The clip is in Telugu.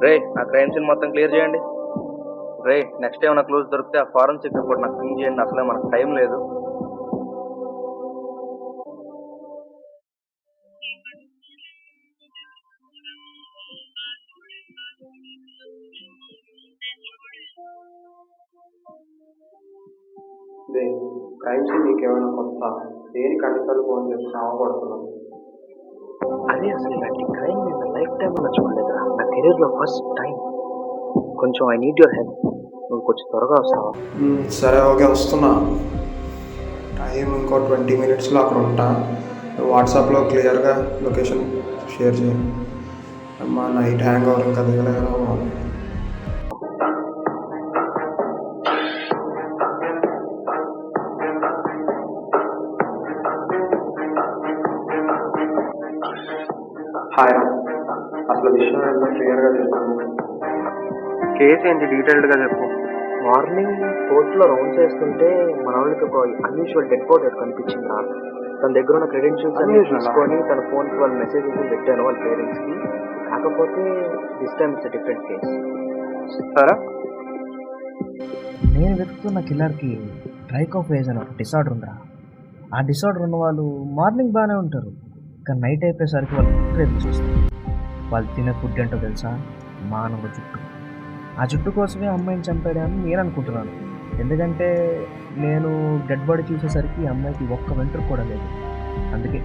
రే ఆ క్రైమ్ సీన్ మొత్తం క్లియర్ చేయండి. రే నెక్స్ట్ ఏమైనా క్లూస్ దొరికితే ఆ ఫారెన్సిక్ రిపోర్ట్ నాకు పింగ్ చేయండి. అసలే మనకు టైం లేదు. క్రైమ్ సీన్ నీకేమైనా కొత్త దేనికి అన్నిసార్లు ఫోన్ చేసి శ్రమపడుతున్నాను. అదే అసలు ఇలాంటి క్రైమ్ నేను లైఫ్ టైంలో చూడలేదురా. నా కెరీర్లో ఫస్ట్ టైం. కొంచెం ఐ నీడ్ యువర్ హెల్ప్. నువ్వు కొంచెం త్వరగా వస్తావా? సరే ఓకే వస్తున్నా. టైం ఇంకో 20 minutesలో అక్కడ ఉంటా. వాట్సాప్లో క్లియర్గా లొకేషన్ షేర్ చేయండి. అమ్మా నైట్ హ్యాంగ్ ఓవర్ ఇంకా దిగలేదా? హాయ్, అసలు విషయం ఏంటో క్లియర్గా చెప్పాను. కేసు ఏంటి డీటెయిల్డ్గా చెప్పు. మార్నింగ్ కోర్టులో రౌండ్ చేస్తుంటే మన వాళ్ళకి ఒక అన్యూజువల్ డెడ్ బాడీ కనిపించింది. తన దగ్గర ఉన్న క్రెడెన్షియల్స్ అన్ని తీసుకొని తన ఫోన్కి వాళ్ళ మెసేజెస్ పెట్టాను వాళ్ళ పేరెంట్స్కి. కాకపోతే this time it's different case. సరే, నేను వెతుకుతున్న కిల్లర్కి ట్రైకోఫేజ్ అని ఒక డిసార్డర్ ఉందా. ఆ డిసార్డర్ ఉన్న వాళ్ళు మార్నింగ్ బాగానే ఉంటారు, కానీ నైట్ అయిపోయేసరికి వాళ్ళు రేపు చూస్తారు. వాళ్ళు తినే ఫుడ్ ఏంటో తెలుసా? మానవ జుట్టు. ఆ జుట్టు కోసమే అమ్మాయిని చంపాడని నేను అనుకుంటున్నాను. ఎందుకంటే నేను డెడ్ బాడీ చూసేసరికి అమ్మాయికి ఒక్క వెంట్రుక కూడా లేదు. అందుకే